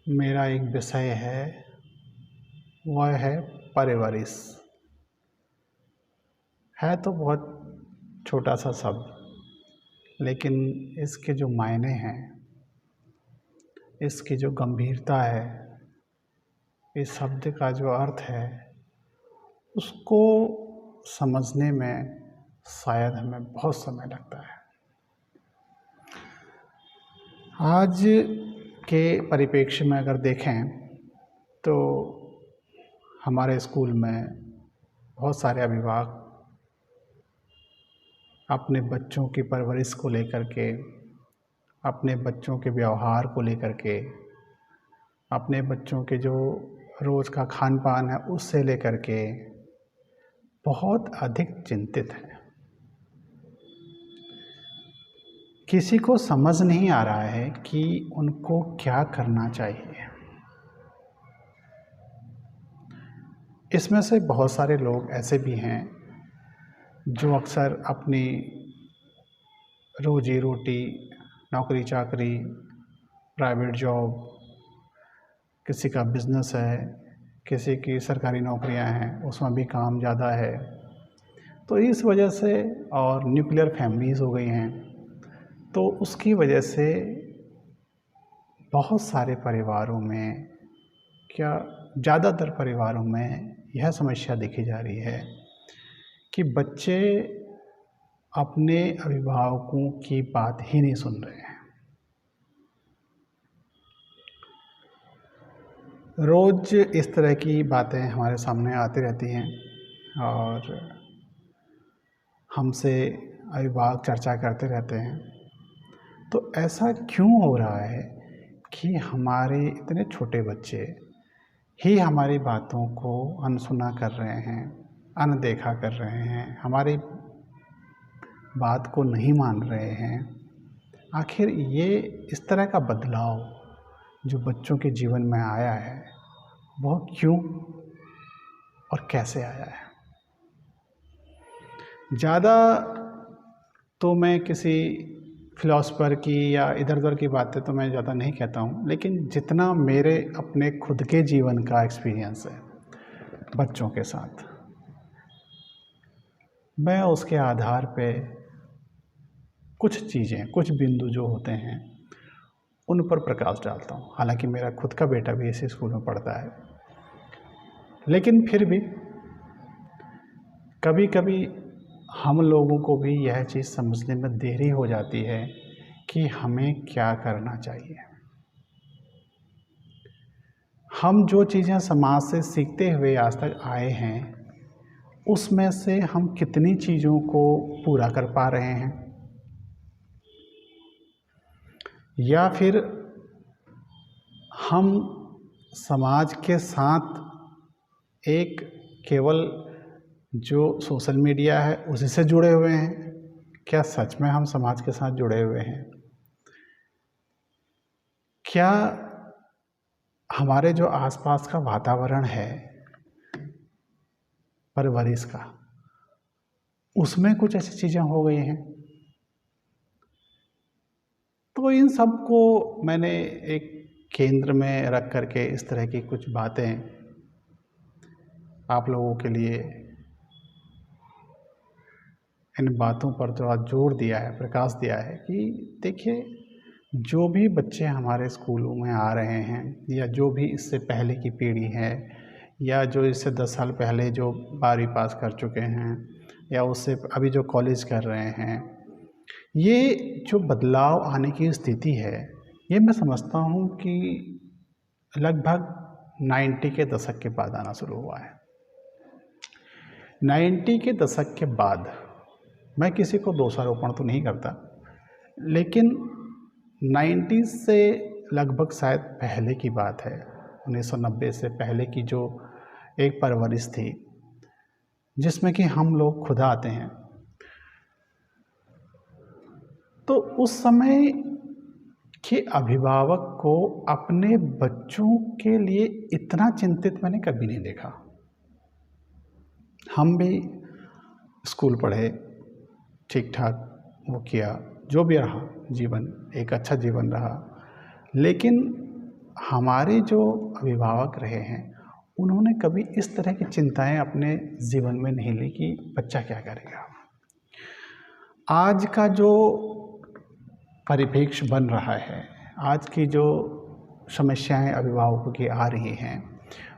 मेरा एक विषय है, वह है परवरिश। है तो बहुत छोटा सा शब्द, लेकिन इसके जो मायने हैं, इसकी जो गंभीरता है, इस शब्द का जो अर्थ है, उसको समझने में शायद हमें बहुत समय लगता है। आज के परिप्रेक्ष्य में अगर देखें तो हमारे स्कूल में बहुत सारे अभिभावक अपने बच्चों की परवरिश को लेकर के, अपने बच्चों के व्यवहार को लेकर के, अपने बच्चों के जो रोज़ का खान पान है उससे लेकर के बहुत अधिक चिंतित हैं। किसी को समझ नहीं आ रहा है कि उनको क्या करना चाहिए। इसमें से बहुत सारे लोग ऐसे भी हैं जो अक्सर अपनी रोजी रोटी, नौकरी चाकरी, प्राइवेट जॉब, किसी का बिजनेस है, किसी की सरकारी नौकरियां हैं, उसमें भी काम ज़्यादा है, तो इस वजह से, और न्यूक्लियर फैमिलीज़ हो गई हैं, तो उसकी वजह से बहुत सारे परिवारों में, क्या ज़्यादातर परिवारों में यह समस्या देखी जा रही है कि बच्चे अपने अभिभावकों की बात ही नहीं सुन रहे हैं। रोज़ इस तरह की बातें हमारे सामने आती रहती हैं और हमसे अभिभावक चर्चा करते रहते हैं। तो ऐसा क्यों हो रहा है कि हमारे इतने छोटे बच्चे ही हमारी बातों को अनसुना कर रहे हैं, अनदेखा कर रहे हैं, हमारी बात को नहीं मान रहे हैं। आखिर ये इस तरह का बदलाव जो बच्चों के जीवन में आया है, वह क्यों और कैसे आया है? ज़्यादा तो मैं किसी फिलॉसफर की या इधर उधर की बातें तो मैं ज़्यादा नहीं कहता हूँ, लेकिन जितना मेरे अपने खुद के जीवन का एक्सपीरियंस है बच्चों के साथ, मैं उसके आधार पे कुछ चीज़ें, कुछ बिंदु जो होते हैं उन पर प्रकाश डालता हूँ। हालांकि मेरा खुद का बेटा भी इसी स्कूल में पढ़ता है, लेकिन फिर भी कभी कभी हम लोगों को भी यह चीज़ समझने में देरी हो जाती है कि हमें क्या करना चाहिए। हम जो चीज़ें समाज से सीखते हुए आज तक आए हैं, उसमें से हम कितनी चीज़ों को पूरा कर पा रहे हैं, या फिर हम समाज के साथ एक केवल जो सोशल मीडिया है उसी से जुड़े हुए हैं। क्या सच में हम समाज के साथ जुड़े हुए हैं? क्या हमारे जो आसपास का वातावरण है परवरिश का, उसमें कुछ ऐसी चीज़ें हो गई हैं? तो इन सब को मैंने एक केंद्र में रख करके इस तरह की कुछ बातें आप लोगों के लिए, इन बातों पर थोड़ा जोर दिया है, प्रकाश दिया है कि देखिए, जो भी बच्चे हमारे स्कूलों में आ रहे हैं, या जो भी इससे पहले की पीढ़ी है, या जो इससे 10 साल पहले जो 12वीं पास कर चुके हैं, या उससे अभी जो कॉलेज कर रहे हैं, ये जो बदलाव आने की स्थिति है, ये मैं समझता हूँ कि लगभग 90 के दशक के बाद आना शुरू हुआ है। 90 के दशक के बाद, मैं किसी को दोषारोपण तो नहीं करता, लेकिन 90 से लगभग शायद पहले की बात है, 1990 से पहले की जो एक परवरिश थी, जिसमें कि हम लोग खुद आते हैं, तो उस समय के अभिभावक को अपने बच्चों के लिए इतना चिंतित मैंने कभी नहीं देखा। हम भी स्कूल पढ़े, ठीक ठाक वो किया, जो भी रहा जीवन, एक अच्छा जीवन रहा, लेकिन हमारे जो अभिभावक रहे हैं उन्होंने कभी इस तरह की चिंताएं अपने जीवन में नहीं ली कि बच्चा क्या करेगा। आज का जो परिप्रेक्ष्य बन रहा है, आज की जो समस्याएं अभिभावकों की आ रही हैं,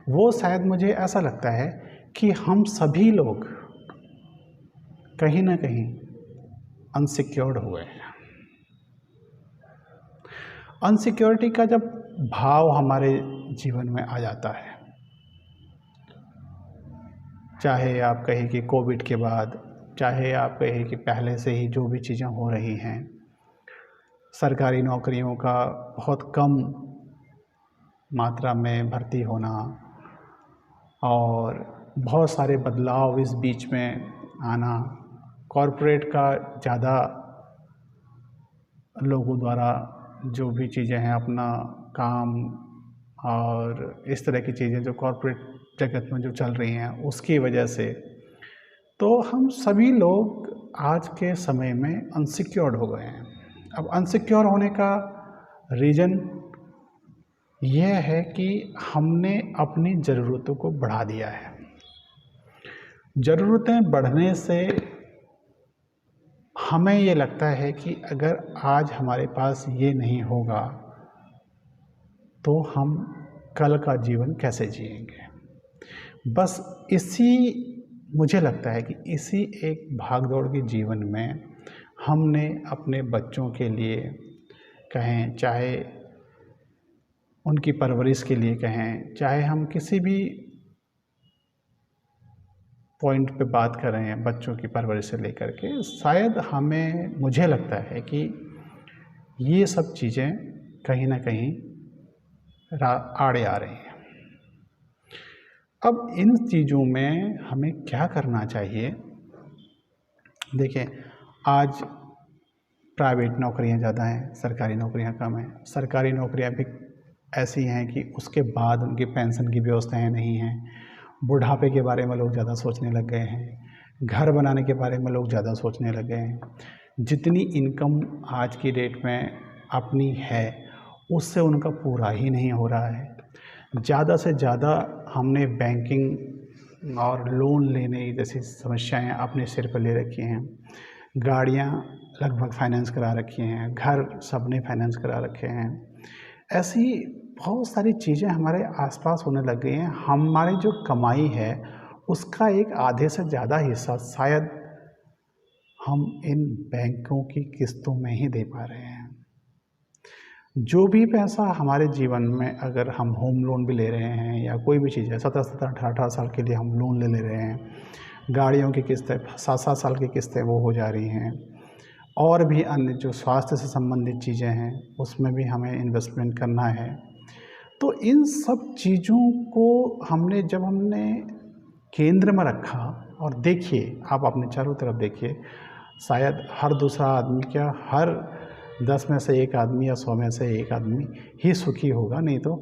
वो शायद मुझे ऐसा लगता है कि हम सभी लोग कहीं ना कहीं अनसिक्योर्ड हुए हैं। अनसिक्योरिटी का जब भाव हमारे जीवन में आ जाता है, चाहे आप कहें कि कोविड के बाद, चाहे आप कहें कि पहले से ही जो भी चीज़ें हो रही हैं, सरकारी नौकरियों का बहुत कम मात्रा में भर्ती होना और बहुत सारे बदलाव इस बीच में आना, कॉरपोरेट का ज़्यादा लोगों द्वारा जो भी चीज़ें हैं अपना काम और इस तरह की चीज़ें जो कॉरपोरेट जगत में जो चल रही हैं उसकी वजह से, तो हम सभी लोग आज के समय में अनसिक्योर्ड हो गए हैं। अब अनसिक्योर होने का रीज़न यह है कि हमने अपनी ज़रूरतों को बढ़ा दिया है। ज़रूरतें बढ़ने से हमें ये लगता है कि अगर आज हमारे पास ये नहीं होगा तो हम कल का जीवन कैसे जिएंगे। बस मुझे लगता है कि इसी एक भागदौड़ के जीवन में हमने अपने बच्चों के लिए कहें, चाहे उनकी परवरिश के लिए कहें, चाहे हम किसी भी पॉइंट पे बात कर रहे हैं बच्चों की परवरिश से लेकर के, शायद मुझे लगता है कि ये सब चीज़ें कहीं ना कहीं आड़े आ रही हैं। अब इन चीज़ों में हमें क्या करना चाहिए। देखिए, आज प्राइवेट नौकरियां ज़्यादा हैं, सरकारी नौकरियां कम हैं। सरकारी नौकरियां भी ऐसी हैं कि उसके बाद उनकी पेंशन की व्यवस्थाएं नहीं हैं। बुढ़ापे के बारे में लोग ज़्यादा सोचने लग गए हैं। घर बनाने के बारे में लोग ज़्यादा सोचने लग गए हैं। जितनी इनकम आज की डेट में अपनी है उससे उनका पूरा ही नहीं हो रहा है। ज़्यादा से ज़्यादा हमने बैंकिंग और लोन लेने जैसी समस्याएं अपने सिर पर ले रखी हैं। गाड़ियां लगभग फाइनेंस करा रखी हैं, घर सबने फाइनेंस करा रखे हैं। ऐसी बहुत सारी चीज़ें हमारे आसपास होने लग गई हैं। हमारी जो कमाई है उसका एक आधे से ज़्यादा हिस्सा शायद हम इन बैंकों की किस्तों में ही दे पा रहे हैं। जो भी पैसा हमारे जीवन में, अगर हम होम लोन भी ले रहे हैं या कोई भी चीज़ है, 17-17, 18 साल के लिए हम लोन ले रहे हैं, गाड़ियों की किस्तें 7-7 साल की किस्तें वो हो जा रही हैं, और भी अन्य जो स्वास्थ्य से संबंधित चीज़ें हैं उसमें भी हमें इन्वेस्टमेंट करना है। तो इन सब चीज़ों को हमने केंद्र में रखा, और देखिए आप अपने चारों तरफ देखिए, शायद हर दूसरा आदमी, क्या हर 10 में से 1 आदमी या 100 में से 1 आदमी ही सुखी होगा, नहीं तो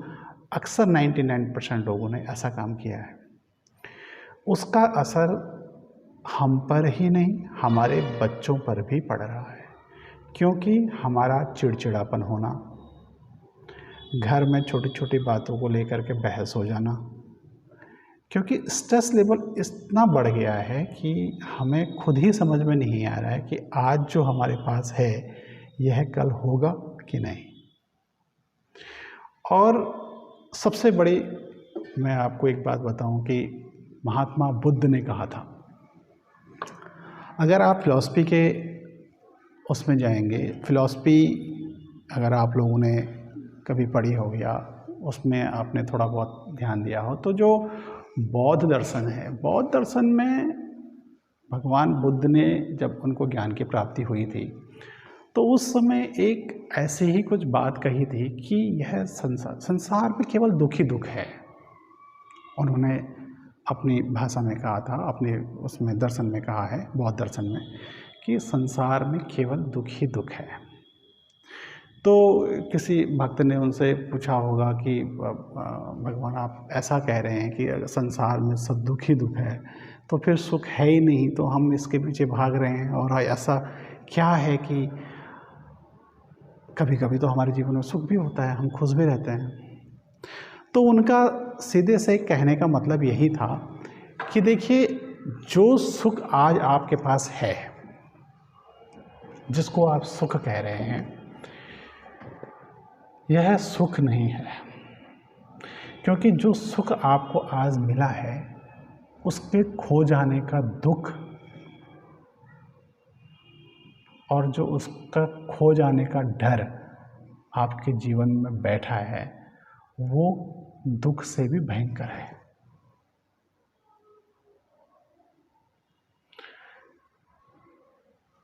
अक्सर 99% लोगों ने ऐसा काम किया है। उसका असर हम पर ही नहीं, हमारे बच्चों पर भी पड़ रहा है, क्योंकि हमारा चिड़चिड़ापन होना, घर में छोटी छोटी बातों को लेकर के बहस हो जाना, क्योंकि स्ट्रेस लेवल इतना बढ़ गया है कि हमें खुद ही समझ में नहीं आ रहा है कि आज जो हमारे पास है यह कल होगा कि नहीं। और सबसे बड़ी मैं आपको एक बात बताऊं कि महात्मा बुद्ध ने कहा था, अगर आप फिलॉसफी के उसमें जाएंगे, फिलॉसफी अगर आप लोगों ने कभी पढ़ी हो या उसमें आपने थोड़ा बहुत ध्यान दिया हो, तो जो बौद्ध दर्शन है, बौद्ध दर्शन में भगवान बुद्ध ने जब उनको ज्ञान की प्राप्ति हुई थी तो उस समय एक ऐसी ही कुछ बात कही थी कि यह संसार में केवल दुख ही दुख है। उन्होंने अपनी भाषा में कहा था, अपने उसमें दर्शन में कहा है, बौद्ध दर्शन में, कि संसार में केवल दुख ही दुख है। तो किसी भक्त ने उनसे पूछा होगा कि भगवान आप ऐसा कह रहे हैं कि संसार में सब दुख ही दुख है, तो फिर सुख है ही नहीं, तो हम इसके पीछे भाग रहे हैं, और ऐसा क्या है कि कभी कभी तो हमारे जीवन में सुख भी होता है, हम खुश भी रहते हैं। तो उनका सीधे से कहने का मतलब यही था कि देखिए, जो सुख आज आपके पास है, जिसको आप सुख कह रहे हैं, यह सुख नहीं है। क्योंकि जो सुख आपको आज मिला है, उसके खो जाने का दुख और जो उसका खो जाने का डर आपके जीवन में बैठा है, वो दुख से भी भयंकर है।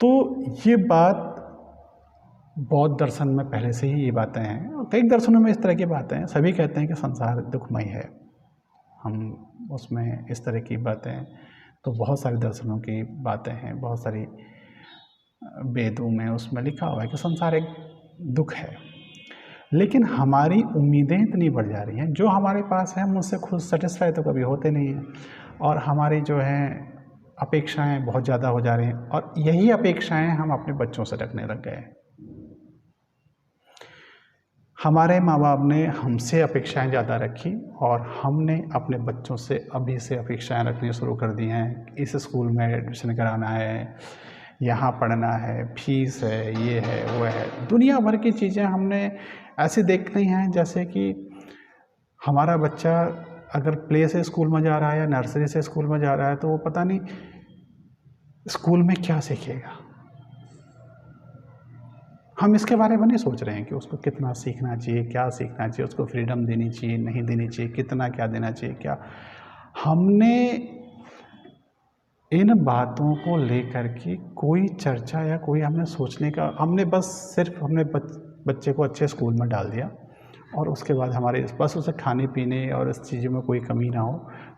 तो ये बात बौद्ध दर्शन में पहले से ही ये बातें हैं, और कई दर्शनों में इस तरह की बातें हैं। सभी कहते हैं कि संसार दुखमय है, हम उसमें इस तरह की बातें, तो बहुत सारे दर्शनों की बातें हैं, बहुत सारी वेदों में उसमें लिखा हुआ है कि संसार एक दुख है। लेकिन हमारी उम्मीदें इतनी बढ़ जा रही हैं, जो हमारे पास है हम उससे खुद सेटिस्फाई तो कभी होते नहीं हैं, और हमारी जो है अपेक्षाएं बहुत ज़्यादा हो जा रही हैं, और यही अपेक्षाएं हम अपने बच्चों से रखने लग गए। हमारे माँ बाप ने हमसे अपेक्षाएं ज़्यादा रखी, और हमने अपने बच्चों से अभी से अपेक्षाएं रखनी शुरू कर दी हैं। इस स्कूल में एडमिशन कराना है, यहाँ पढ़ना है, फीस है, ये है, वो है, दुनिया भर की चीज़ें हमने ऐसे देखनी हैं जैसे कि हमारा बच्चा अगर प्ले से स्कूल में जा रहा है या नर्सरी से स्कूल में जा रहा है, तो वो पता नहीं स्कूल में क्या सीखेगा। हम इसके बारे में नहीं सोच रहे हैं कि उसको कितना सीखना चाहिए, क्या सीखना चाहिए, उसको फ्रीडम देनी चाहिए, नहीं देनी चाहिए, कितना क्या देना चाहिए, क्या। हमने इन बातों को लेकर के कोई चर्चा या कोई हमने सोचने का, हमने बस सिर्फ हमने बच्चे को अच्छे स्कूल में डाल दिया, और उसके बाद हमारे बस उसे खाने पीने और इस चीज़ों में कोई कमी ना हो,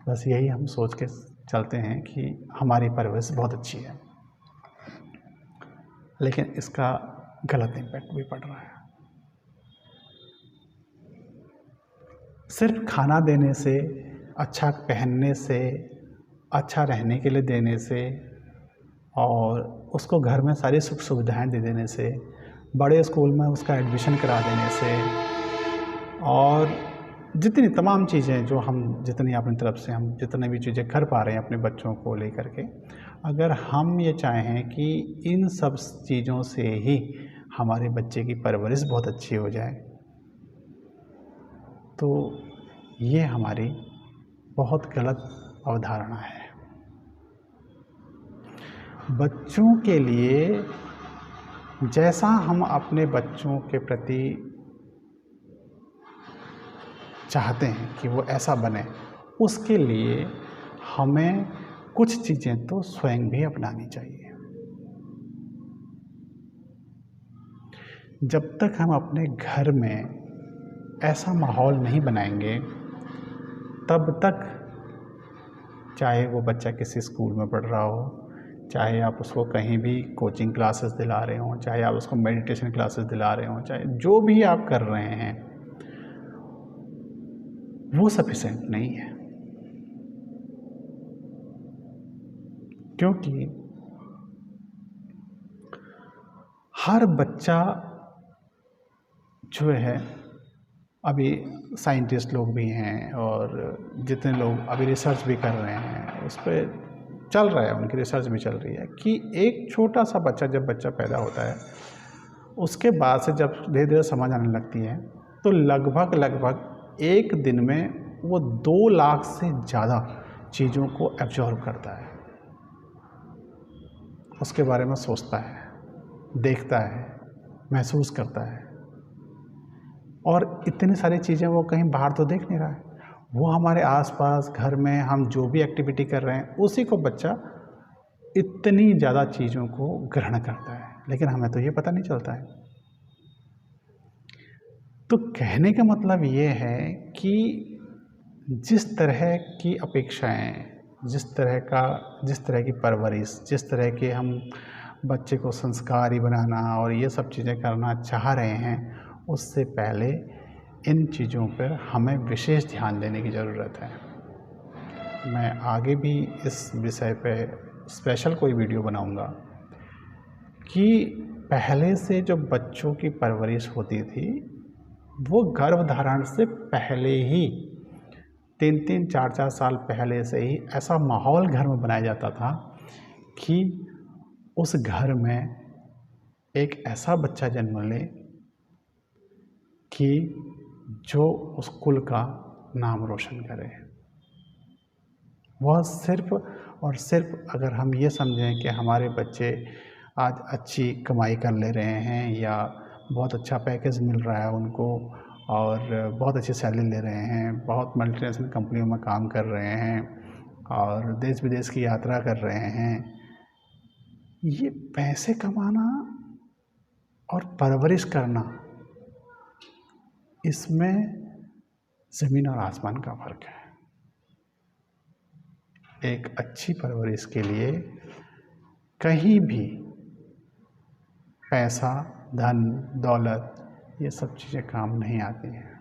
बस यही हम सोच के चलते हैं कि हमारी परवरिश बहुत अच्छी है। लेकिन इसका गलत इम्पैक्ट भी पड़ रहा है। सिर्फ खाना देने से, अच्छा पहनने से, अच्छा रहने के लिए देने से, और उसको घर में सारी सुख सुविधाएं दे देने से, बड़े स्कूल में उसका एडमिशन करा देने से, और जितनी तमाम चीज़ें जो हम जितनी अपनी तरफ से हम जितने भी चीज़ें कर पा रहे हैं अपने बच्चों को लेकर के, अगर हम ये चाहें कि इन सब चीज़ों से ही हमारे बच्चे की परवरिश बहुत अच्छी हो जाए, तो ये हमारी बहुत गलत अवधारणा है। बच्चों के लिए जैसा हम अपने बच्चों के प्रति चाहते हैं कि वो ऐसा बने, उसके लिए हमें कुछ चीज़ें तो स्वयं भी अपनानी चाहिए। जब तक हम अपने घर में ऐसा माहौल नहीं बनाएंगे, तब तक चाहे वो बच्चा किसी स्कूल में पढ़ रहा हो, चाहे आप उसको कहीं भी कोचिंग क्लासेस दिला रहे हों, चाहे आप उसको मेडिटेशन क्लासेस दिला रहे हों, चाहे जो भी आप कर रहे हैं, वो सफिशिएंट नहीं है। क्योंकि हर बच्चा जो है, अभी साइंटिस्ट लोग भी हैं और जितने लोग अभी रिसर्च भी कर रहे हैं, उस पर चल रहा है, उनकी रिसर्च भी चल रही है कि एक छोटा सा बच्चा जब बच्चा पैदा होता है, उसके बाद से जब धीरे धीरे समझ आने लगती है, तो लगभग एक दिन में वो 2 लाख से ज़्यादा चीज़ों को एब्जॉर्ब करता है, उसके बारे में सोचता है, देखता है, महसूस करता है, और इतनी सारी चीज़ें वो कहीं बाहर तो देख नहीं रहा है। वो हमारे आसपास घर में हम जो भी एक्टिविटी कर रहे हैं, उसी को बच्चा इतनी ज़्यादा चीज़ों को ग्रहण करता है, लेकिन हमें तो ये पता नहीं चलता है। तो कहने का मतलब ये है कि जिस तरह की अपेक्षाएं, जिस तरह की परवरिश, जिस तरह के हम बच्चे को संस्कारी बनाना और ये सब चीज़ें करना चाह रहे हैं, उससे पहले इन चीज़ों पर हमें विशेष ध्यान देने की ज़रूरत है। मैं आगे भी इस विषय पे स्पेशल कोई वीडियो बनाऊंगा कि पहले से जो बच्चों की परवरिश होती थी, वो गर्भधारण से पहले ही 3-3, 4-4 साल पहले से ही ऐसा माहौल घर में बनाया जाता था कि उस घर में एक ऐसा बच्चा जन्म ले कि जो उस कुल का नाम रोशन करे। वह सिर्फ़ और सिर्फ़ अगर हम ये समझें कि हमारे बच्चे आज अच्छी कमाई कर ले रहे हैं या बहुत अच्छा पैकेज मिल रहा है उनको और बहुत अच्छी सैलरी ले रहे हैं, बहुत मल्टीनेशनल कंपनियों में काम कर रहे हैं और देश विदेश की यात्रा कर रहे हैं, ये पैसे कमाना और परवरिश करना, इसमें ज़मीन और आसमान का फ़र्क है। एक अच्छी परवरिश के लिए कहीं भी पैसा, धन, दौलत, ये सब चीज़ें काम नहीं आती हैं।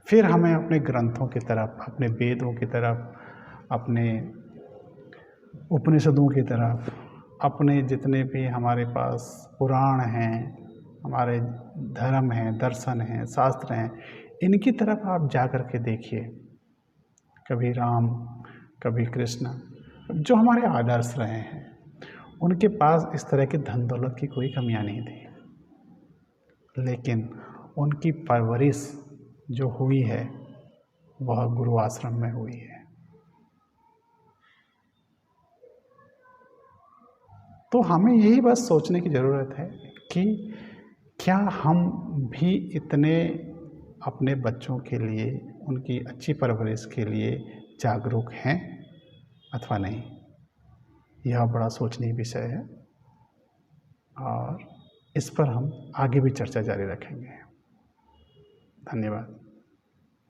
फिर हमें अपने ग्रंथों की तरफ, अपने वेदों की तरफ, अपने उपनिषदों की तरफ, अपने जितने भी हमारे पास पुराण हैं, हमारे धर्म हैं, दर्शन हैं, शास्त्र हैं, इनकी तरफ आप जा कर के देखिए। कभी राम, कभी कृष्ण, जो हमारे आदर्श रहे हैं, उनके पास इस तरह की धन दौलत की कोई कमियां नहीं थी, लेकिन उनकी परवरिश जो हुई है वह गुरु आश्रम में हुई है। तो हमें यही बस सोचने की ज़रूरत है कि क्या हम भी इतने अपने बच्चों के लिए, उनकी अच्छी परवरिश के लिए जागरूक हैं अथवा नहीं। यह बड़ा सोचनीय विषय है और इस पर हम आगे भी चर्चा जारी रखेंगे। धन्यवाद।